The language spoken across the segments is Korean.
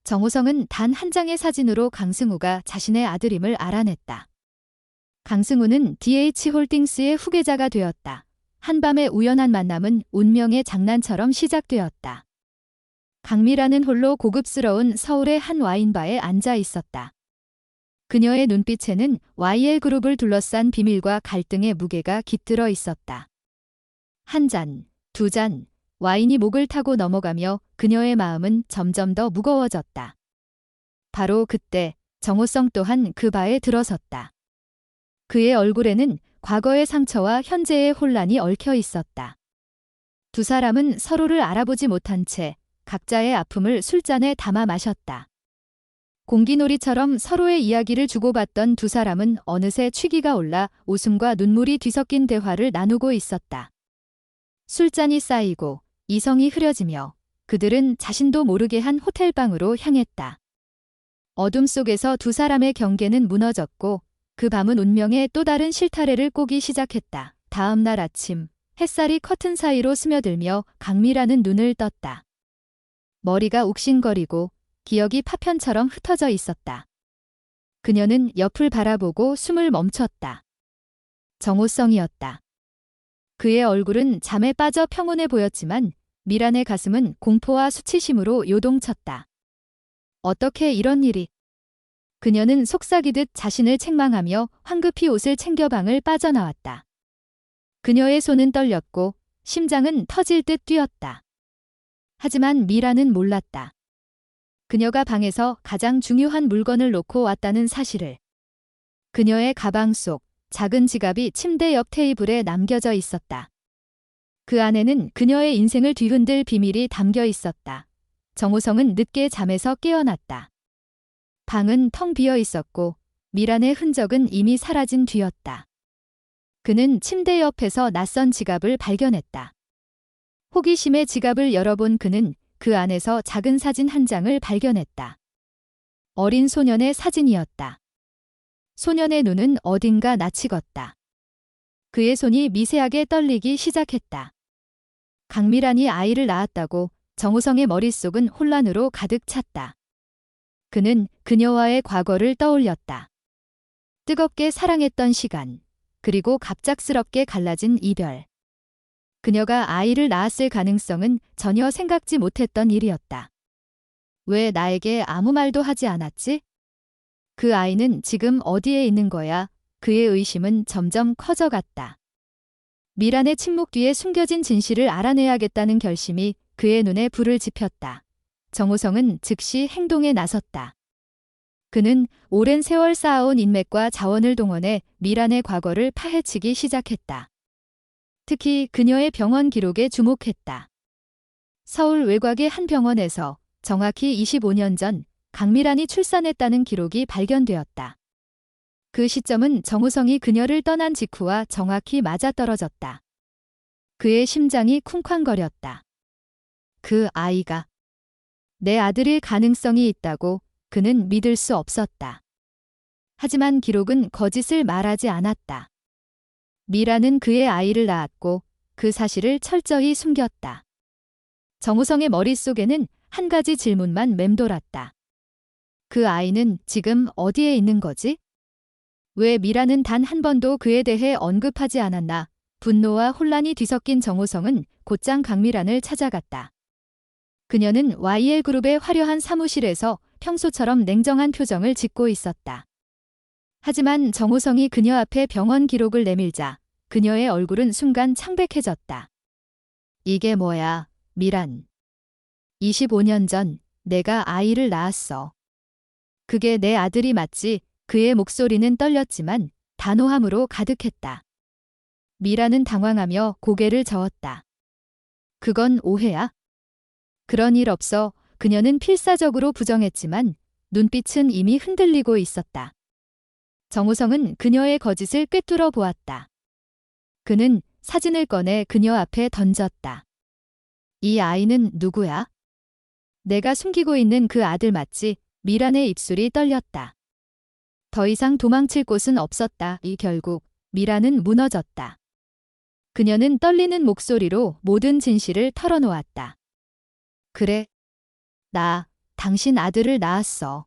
정호성은 단 한 장의 사진으로 강승우가 자신의 아들임을 알아냈다. 강승우는 DH홀딩스의 후계자가 되었다. 한밤의 우연한 만남은 운명의 장난처럼 시작되었다. 강미라는 홀로 고급스러운 서울의 한 와인바에 앉아 있었다. 그녀의 눈빛에는 YL그룹을 둘러싼 비밀과 갈등의 무게가 깃들어 있었다. 한 잔, 두 잔, 와인이 목을 타고 넘어가며 그녀의 마음은 점점 더 무거워졌다. 바로 그때 정호성 또한 그 바에 들어섰다. 그의 얼굴에는 과거의 상처와 현재의 혼란이 얽혀 있었다. 두 사람은 서로를 알아보지 못한 채 각자의 아픔을 술잔에 담아 마셨다. 공기놀이처럼 서로의 이야기를 주고받던 두 사람은 어느새 취기가 올라 웃음과 눈물이 뒤섞인 대화를 나누고 있었다. 술잔이 쌓이고 이성이 흐려지며 그들은 자신도 모르게 한 호텔방으로 향했다. 어둠 속에서 두 사람의 경계는 무너졌고 그 밤은 운명의 또 다른 실타래를 꼬기 시작했다. 다음 날 아침 햇살이 커튼 사이로 스며들며 강미라는 눈을 떴다. 머리가 욱신거리고 기억이 파편처럼 흩어져 있었다. 그녀는 옆을 바라보고 숨을 멈췄다. 정호성이었다. 그의 얼굴은 잠에 빠져 평온해 보였지만 미란의 가슴은 공포와 수치심으로 요동쳤다. 어떻게 이런 일이? 그녀는 속삭이듯 자신을 책망하며 황급히 옷을 챙겨 방을 빠져나왔다. 그녀의 손은 떨렸고 심장은 터질 듯 뛰었다. 하지만 미란은 몰랐다. 그녀가 방에서 가장 중요한 물건을 놓고 왔다는 사실을. 그녀의 가방 속 작은 지갑이 침대 옆 테이블에 남겨져 있었다. 그 안에는 그녀의 인생을 뒤흔들 비밀이 담겨 있었다. 정호성은 늦게 잠에서 깨어났다. 방은 텅 비어 있었고 미란의 흔적은 이미 사라진 뒤였다. 그는 침대 옆에서 낯선 지갑을 발견했다. 호기심에 지갑을 열어본 그는 그 안에서 작은 사진 한 장을 발견했다. 어린 소년의 사진이었다. 소년의 눈은 어딘가 낯익었다. 그의 손이 미세하게 떨리기 시작했다. 강미란이 아이를 낳았다고 정호성의 머릿속은 혼란으로 가득 찼다. 그는 그녀와의 과거를 떠올렸다. 뜨겁게 사랑했던 시간, 그리고 갑작스럽게 갈라진 이별. 그녀가 아이를 낳았을 가능성은 전혀 생각지 못했던 일이었다. 왜 나에게 아무 말도 하지 않았지? 그 아이는 지금 어디에 있는 거야? 그의 의심은 점점 커져갔다. 미란의 침묵 뒤에 숨겨진 진실을 알아내야겠다는 결심이 그의 눈에 불을 지폈다. 정호성은 즉시 행동에 나섰다. 그는 오랜 세월 쌓아온 인맥과 자원을 동원해 미란의 과거를 파헤치기 시작했다. 특히 그녀의 병원 기록에 주목했다. 서울 외곽의 한 병원에서 정확히 25년 전 강미란이 출산했다는 기록이 발견되었다. 그 시점은 정호성이 그녀를 떠난 직후와 정확히 맞아떨어졌다. 그의 심장이 쿵쾅거렸다. 그 아이가 내 아들일 가능성이 있다고 그는 믿을 수 없었다. 하지만 기록은 거짓을 말하지 않았다. 미라는 그의 아이를 낳았고 그 사실을 철저히 숨겼다. 정우성의 머릿속에는 한 가지 질문만 맴돌았다. 그 아이는 지금 어디에 있는 거지? 왜 미라는 단 한 번도 그에 대해 언급하지 않았나? 분노와 혼란이 뒤섞인 정우성은 곧장 강미란을 찾아갔다. 그녀는 YL그룹의 화려한 사무실에서 평소처럼 냉정한 표정을 짓고 있었다. 하지만 정호성이 그녀 앞에 병원 기록을 내밀자 그녀의 얼굴은 순간 창백해졌다. 이게 뭐야, 미란. 25년 전 내가 아이를 낳았어. 그게 내 아들이 맞지? 그의 목소리는 떨렸지만 단호함으로 가득했다. 미란은 당황하며 고개를 저었다. 그건 오해야? 그런 일 없어. 그녀는 필사적으로 부정했지만 눈빛은 이미 흔들리고 있었다. 정우성은 그녀의 거짓을 꿰뚫어 보았다. 그는 사진을 꺼내 그녀 앞에 던졌다. 이 아이는 누구야? 내가 숨기고 있는 그 아들 맞지? 미란의 입술이 떨렸다. 더 이상 도망칠 곳은 없었다. 결국 미란은 무너졌다. 그녀는 떨리는 목소리로 모든 진실을 털어놓았다. 그래. 당신 아들을 낳았어.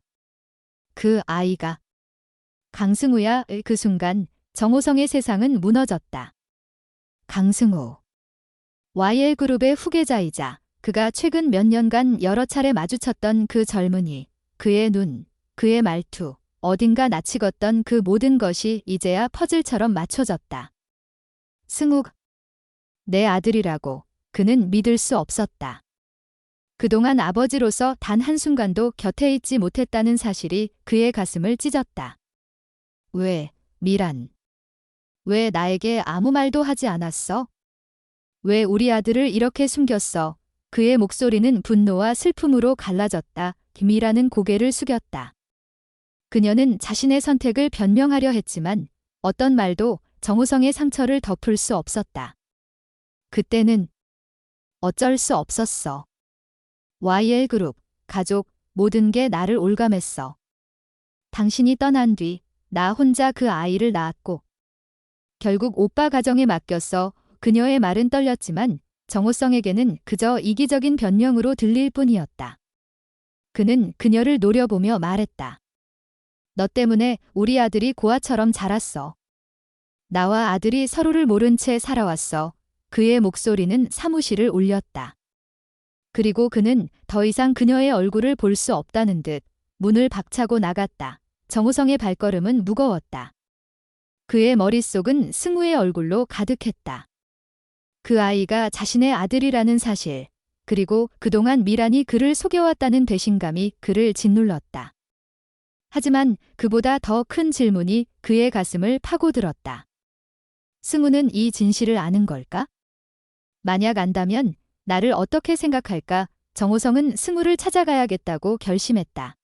그 아이가 강승우야. 그 순간 정호성의 세상은 무너졌다. 강승우. YL그룹의 후계자이자 그가 최근 몇 년간 여러 차례 마주쳤던 그 젊은이, 그의 눈, 그의 말투, 어딘가 낯익었던 그 모든 것이 이제야 퍼즐처럼 맞춰졌다. 승우, 내 아들이라고 그는 믿을 수 없었다. 그동안 아버지로서 단 한순간도 곁에 있지 못했다는 사실이 그의 가슴을 찢었다. 왜, 미란? 왜 나에게 아무 말도 하지 않았어? 왜 우리 아들을 이렇게 숨겼어? 그의 목소리는 분노와 슬픔으로 갈라졌다. 미란은 고개를 숙였다. 그녀는 자신의 선택을 변명하려 했지만 어떤 말도 정우성의 상처를 덮을 수 없었다. 그때는 어쩔 수 없었어. YL그룹, 가족, 모든 게 나를 올감했어. 당신이 떠난 뒤 나 혼자 그 아이를 낳았고 결국 오빠 가정에 맡겼어. 그녀의 말은 떨렸지만 정호성에게는 그저 이기적인 변명으로 들릴 뿐이었다. 그는 그녀를 노려보며 말했다. 너 때문에 우리 아들이 고아처럼 자랐어. 나와 아들이 서로를 모른 채 살아왔어. 그의 목소리는 사무실을 울렸다. 그리고 그는 더 이상 그녀의 얼굴을 볼 수 없다는 듯 문을 박차고 나갔다. 정우성의 발걸음은 무거웠다. 그의 머릿속은 승우의 얼굴로 가득했다. 그 아이가 자신의 아들이라는 사실, 그리고 그동안 미란이 그를 속여왔다는 배신감이 그를 짓눌렀다. 하지만 그보다 더 큰 질문이 그의 가슴을 파고들었다. 승우는 이 진실을 아는 걸까? 만약 안다면 나를 어떻게 생각할까? 정호성은 승우를 찾아가야겠다고 결심했다.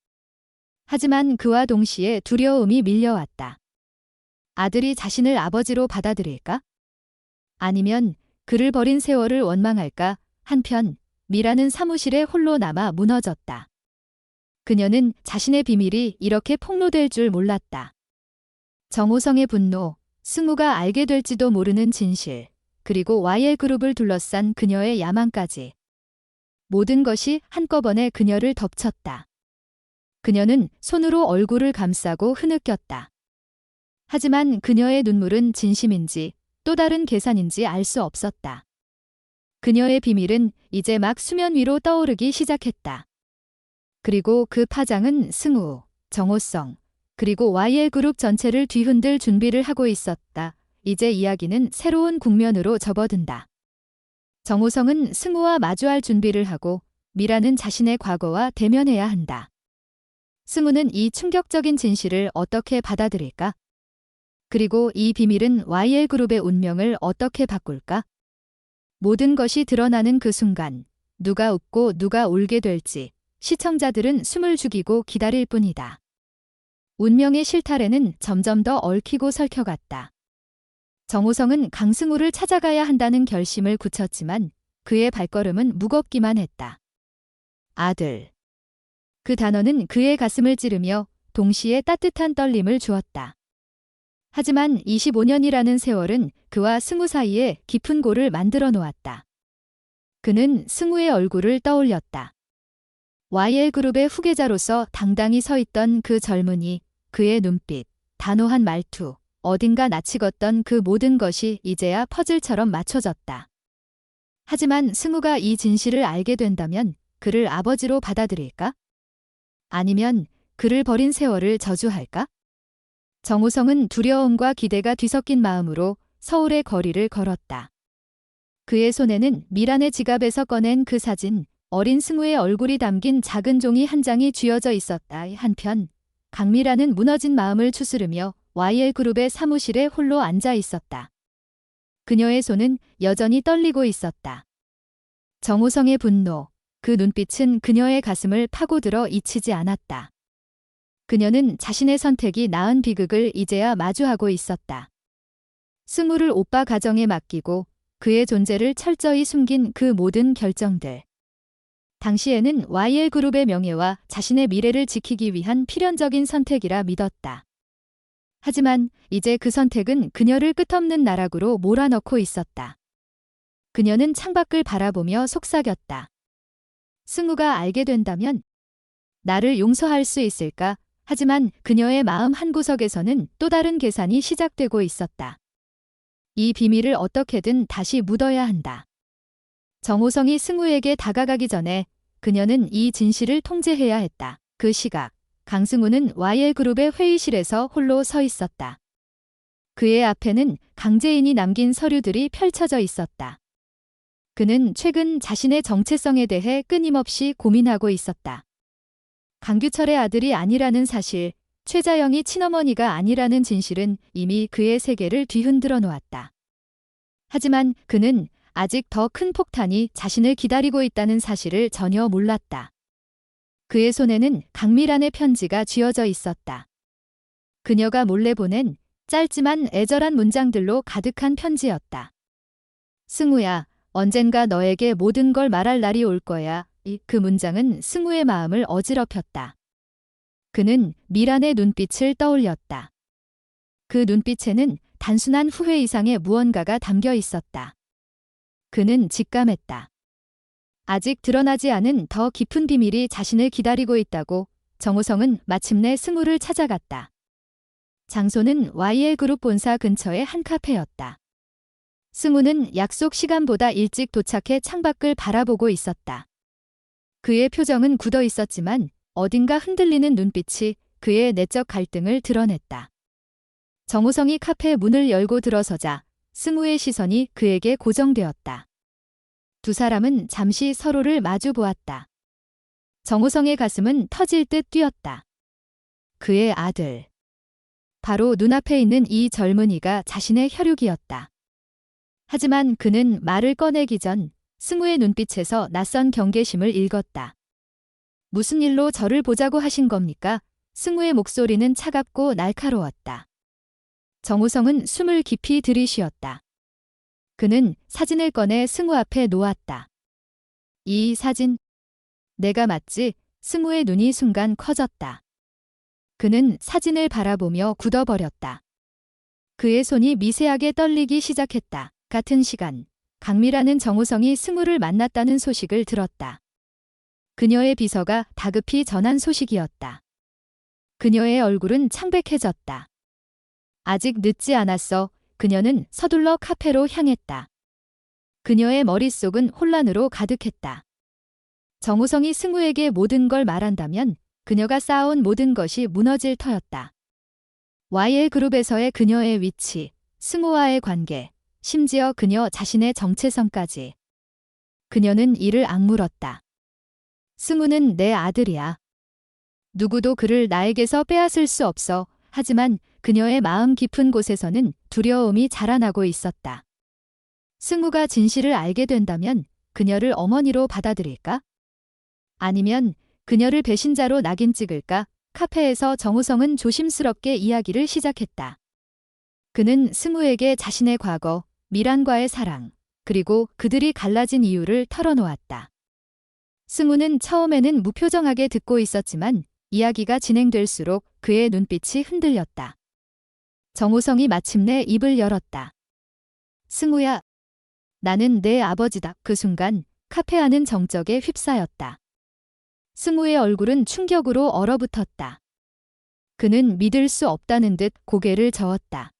하지만 그와 동시에 두려움이 밀려왔다. 아들이 자신을 아버지로 받아들일까? 아니면 그를 버린 세월을 원망할까? 한편 미라는 사무실에 홀로 남아 무너졌다. 그녀는 자신의 비밀이 이렇게 폭로될 줄 몰랐다. 정호성의 분노, 승우가 알게 될지도 모르는 진실, 그리고 YL그룹을 둘러싼 그녀의 야망까지. 모든 것이 한꺼번에 그녀를 덮쳤다. 그녀는 손으로 얼굴을 감싸고 흐느꼈다. 하지만 그녀의 눈물은 진심인지 또 다른 계산인지 알 수 없었다. 그녀의 비밀은 이제 막 수면 위로 떠오르기 시작했다. 그리고 그 파장은 승우, 정호성, 그리고 YL그룹 전체를 뒤흔들 준비를 하고 있었다. 이제 이야기는 새로운 국면으로 접어든다. 정호성은 승우와 마주할 준비를 하고 미라는 자신의 과거와 대면해야 한다. 승우는 이 충격적인 진실을 어떻게 받아들일까? 그리고 이 비밀은 YL그룹의 운명을 어떻게 바꿀까? 모든 것이 드러나는 그 순간, 누가 웃고 누가 울게 될지 시청자들은 숨을 죽이고 기다릴 뿐이다. 운명의 실타래는 점점 더 얽히고 설켜갔다. 정호성은 강승우를 찾아가야 한다는 결심을 굳혔지만 그의 발걸음은 무겁기만 했다. 아들. 그 단어는 그의 가슴을 찌르며 동시에 따뜻한 떨림을 주었다. 하지만 25년이라는 세월은 그와 승우 사이에 깊은 골을 만들어 놓았다. 그는 승우의 얼굴을 떠올렸다. YL그룹의 후계자로서 당당히 서 있던 그 젊은이, 그의 눈빛, 단호한 말투, 어딘가 낯익었던 그 모든 것이 이제야 퍼즐처럼 맞춰졌다. 하지만 승우가 이 진실을 알게 된다면 그를 아버지로 받아들일까? 아니면 그를 버린 세월을 저주할까? 정우성은 두려움과 기대가 뒤섞인 마음으로 서울의 거리를 걸었다. 그의 손에는 미란의 지갑에서 꺼낸 그 사진, 어린 승우의 얼굴이 담긴 작은 종이 한 장이 쥐어져 있었다. 한편 강미라는 무너진 마음을 추스르며 YL그룹의 사무실에 홀로 앉아 있었다. 그녀의 손은 여전히 떨리고 있었다. 정우성의 분노, 그 눈빛은 그녀의 가슴을 파고들어 잊히지 않았다. 그녀는 자신의 선택이 낳은 비극을 이제야 마주하고 있었다. 승우를 오빠 가정에 맡기고 그의 존재를 철저히 숨긴 그 모든 결정들. 당시에는 YL그룹의 명예와 자신의 미래를 지키기 위한 필연적인 선택이라 믿었다. 하지만 이제 그 선택은 그녀를 끝없는 나락으로 몰아넣고 있었다. 그녀는 창밖을 바라보며 속삭였다. 승우가 알게 된다면 나를 용서할 수 있을까? 하지만 그녀의 마음 한구석에서는 또 다른 계산이 시작되고 있었다. 이 비밀을 어떻게든 다시 묻어야 한다. 정호성이 승우에게 다가가기 전에 그녀는 이 진실을 통제해야 했다. 그 시각, 강승우는 YL그룹의 회의실에서 홀로 서 있었다. 그의 앞에는 강재인이 남긴 서류들이 펼쳐져 있었다. 그는 최근 자신의 정체성에 대해 끊임없이 고민하고 있었다. 강규철의 아들이 아니라는 사실, 최자영이 친어머니가 아니라는 진실은 이미 그의 세계를 뒤흔들어 놓았다. 하지만 그는 아직 더 큰 폭탄이 자신을 기다리고 있다는 사실을 전혀 몰랐다. 그의 손에는 강미란의 편지가 쥐어져 있었다. 그녀가 몰래 보낸 짧지만 애절한 문장들로 가득한 편지였다. 승우야, 언젠가 너에게 모든 걸 말할 날이 올 거야. 그 문장은 승우의 마음을 어지럽혔다. 그는 미란의 눈빛을 떠올렸다. 그 눈빛에는 단순한 후회 이상의 무언가가 담겨 있었다. 그는 직감했다. 아직 드러나지 않은 더 깊은 비밀이 자신을 기다리고 있다고. 정호성은 마침내 승우를 찾아갔다. 장소는 YL그룹 본사 근처의 한 카페였다. 승우는 약속 시간보다 일찍 도착해 창밖을 바라보고 있었다. 그의 표정은 굳어 있었지만 어딘가 흔들리는 눈빛이 그의 내적 갈등을 드러냈다. 정호성이 카페 문을 열고 들어서자 승우의 시선이 그에게 고정되었다. 두 사람은 잠시 서로를 마주 보았다. 정호성의 가슴은 터질 듯 뛰었다. 그의 아들. 바로 눈앞에 있는 이 젊은이가 자신의 혈육이었다. 하지만 그는 말을 꺼내기 전 승우의 눈빛에서 낯선 경계심을 읽었다. 무슨 일로 저를 보자고 하신 겁니까? 승우의 목소리는 차갑고 날카로웠다. 정호성은 숨을 깊이 들이쉬었다. 그는 사진을 꺼내 승우 앞에 놓았다. 이 사진, 내가 맞지? 승우의 눈이 순간 커졌다. 그는 사진을 바라보며 굳어버렸다. 그의 손이 미세하게 떨리기 시작했다. 같은 시간, 강미라는 정호성이 승우를 만났다는 소식을 들었다. 그녀의 비서가 다급히 전한 소식이었다. 그녀의 얼굴은 창백해졌다. 아직 늦지 않았어. 그녀는 서둘러 카페로 향했다. 그녀의 머릿속은 혼란으로 가득했다. 정호성이 승우에게 모든 걸 말한다면 그녀가 쌓아온 모든 것이 무너질 터였다. YL그룹에서의 그녀의 위치, 승우와의 관계, 심지어 그녀 자신의 정체성까지. 그녀는 이를 악물었다. 승우는 내 아들이야. 누구도 그를 나에게서 빼앗을 수 없어. 하지만 그녀의 마음 깊은 곳에서는 두려움이 자라나고 있었다. 승우가 진실을 알게 된다면 그녀를 어머니로 받아들일까? 아니면 그녀를 배신자로 낙인 찍을까? 카페에서 정우성은 조심스럽게 이야기를 시작했다. 그는 승우에게 자신의 과거, 미란과의 사랑, 그리고 그들이 갈라진 이유를 털어놓았다. 승우는 처음에는 무표정하게 듣고 있었지만 이야기가 진행될수록 그의 눈빛이 흔들렸다. 정호성이 마침내 입을 열었다. 승우야, 나는 내 아버지다. 그 순간 카페 안은 정적에 휩싸였다. 승우의 얼굴은 충격으로 얼어붙었다. 그는 믿을 수 없다는 듯 고개를 저었다.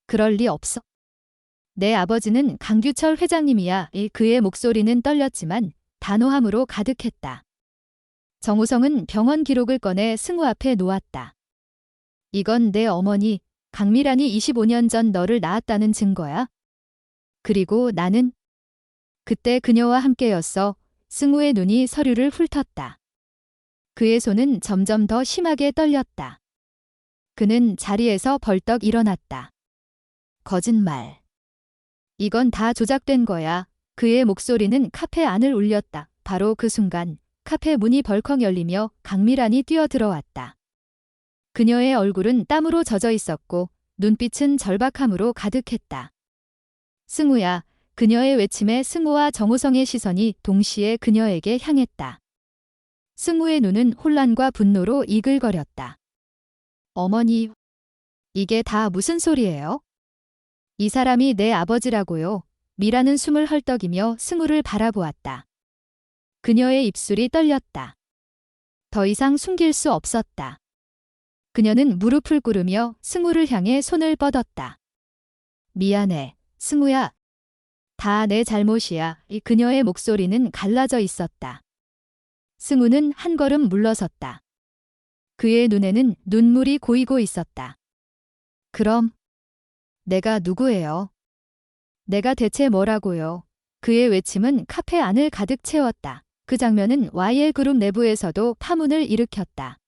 그럴 리 없어. 내 아버지는 강규철 회장님이야. 그의 목소리는 떨렸지만 단호함으로 가득했다. 정우성은 병원 기록을 꺼내 승우 앞에 놓았다. 이건 내 어머니, 강미란이 25년 전 너를 낳았다는 증거야. 그리고 나는 그때 그녀와 함께였어. 승우의 눈이 서류를 훑었다. 그의 손은 점점 더 심하게 떨렸다. 그는 자리에서 벌떡 일어났다. 거짓말. 이건 다 조작된 거야. 그의 목소리는 카페 안을 울렸다. 바로 그 순간 카페 문이 벌컥 열리며 강미란이 뛰어들어왔다. 그녀의 얼굴은 땀으로 젖어 있었고 눈빛은 절박함으로 가득했다. 승우야. 그녀의 외침에 승우와 정호성의 시선이 동시에 그녀에게 향했다. 승우의 눈은 혼란과 분노로 이글거렸다. 어머니, 이게 다 무슨 소리예요? 이 사람이 내 아버지라고요. 미라는 숨을 헐떡이며 승우를 바라보았다. 그녀의 입술이 떨렸다. 더 이상 숨길 수 없었다. 그녀는 무릎을 꿇으며 승우를 향해 손을 뻗었다. 미안해, 승우야. 다 내 잘못이야. 이 그녀의 목소리는 갈라져 있었다. 승우는 한 걸음 물러섰다. 그의 눈에는 눈물이 고이고 있었다. 그럼 내가 누구예요? 내가 대체 뭐라고요? 그의 외침은 카페 안을 가득 채웠다. 그 장면은 YL그룹 내부에서도 파문을 일으켰다.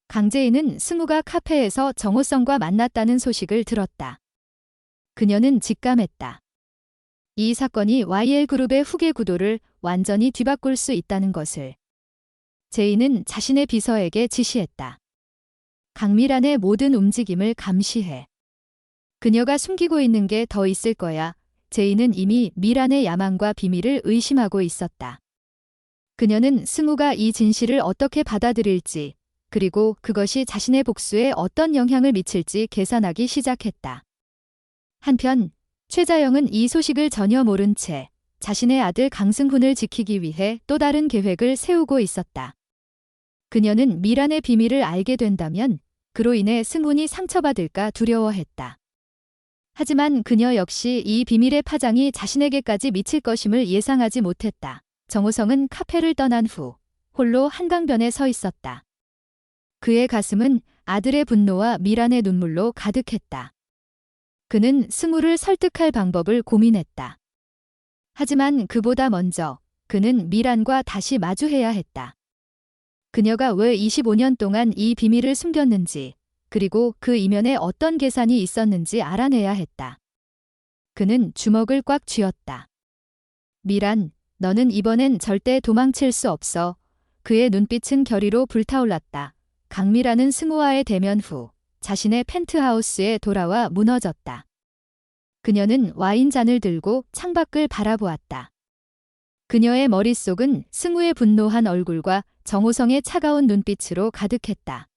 강재인은 승우가 카페에서 정호성과 만났다는 소식을 들었다. 그녀는 직감했다. 이 사건이 YL그룹의 후계 구도를 완전히 뒤바꿀 수 있다는 것을. 제인은 자신의 비서에게 지시했다. 강미란의 모든 움직임을 감시해. 그녀가 숨기고 있는 게 더 있을 거야. 제인은 이미 미란의 야망과 비밀을 의심하고 있었다. 그녀는 승우가 이 진실을 어떻게 받아들일지, 그리고 그것이 자신의 복수에 어떤 영향을 미칠지 계산하기 시작했다. 한편 최자영은 이 소식을 전혀 모른 채 자신의 아들 강승훈을 지키기 위해 또 다른 계획을 세우고 있었다. 그녀는 미란의 비밀을 알게 된다면 그로 인해 승훈이 상처받을까 두려워했다. 하지만 그녀 역시 이 비밀의 파장이 자신에게까지 미칠 것임을 예상하지 못했다. 정호성은 카페를 떠난 후 홀로 한강변에 서 있었다. 그의 가슴은 아들의 분노와 미란의 눈물로 가득했다. 그는 승우를 설득할 방법을 고민했다. 하지만 그보다 먼저 그는 미란과 다시 마주해야 했다. 그녀가 왜 25년 동안 이 비밀을 숨겼는지, 그리고 그 이면에 어떤 계산이 있었는지 알아내야 했다. 그는 주먹을 꽉 쥐었다. 미란, 너는 이번엔 절대 도망칠 수 없어. 그의 눈빛은 결의로 불타올랐다. 강미란은 승우와의 대면 후 자신의 펜트하우스에 돌아와 무너졌다. 그녀는 와인잔을 들고 창밖을 바라보았다. 그녀의 머릿속은 승우의 분노한 얼굴과 정호성의 차가운 눈빛으로 가득했다.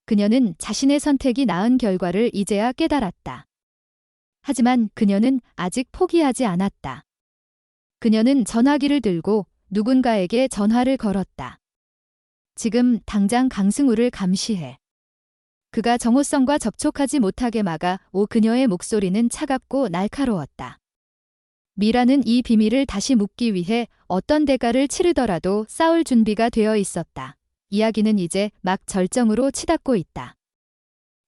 그녀는 자신의 선택이 낳은 결과를 이제야 깨달았다. 하지만 그녀는 아직 포기하지 않았다. 그녀는 전화기를 들고 누군가에게 전화를 걸었다. 지금 당장 강승우를 감시해. 그가 정호성과 접촉하지 못하게 막아. 그녀의 목소리는 차갑고 날카로웠다. 미라는 이 비밀을 다시 묻기 위해 어떤 대가를 치르더라도 싸울 준비가 되어 있었다. 이야기는 이제 막 절정으로 치닫고 있다.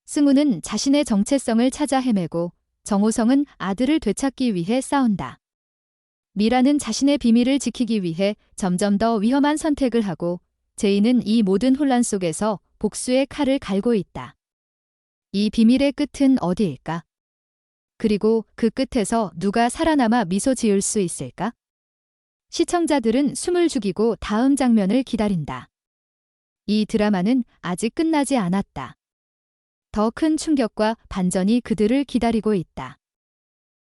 승우는 자신의 정체성을 찾아 헤매고 정호성은 아들을 되찾기 위해 싸운다. 미라는 자신의 비밀을 지키기 위해 점점 더 위험한 선택을 하고 제이는 이 모든 혼란 속에서 복수의 칼을 갈고 있다. 이 비밀의 끝은 어디일까? 그리고 그 끝에서 누가 살아남아 미소 지을 수 있을까? 시청자들은 숨을 죽이고 다음 장면을 기다린다. 이 드라마는 아직 끝나지 않았다. 더 큰 충격과 반전이 그들을 기다리고 있다.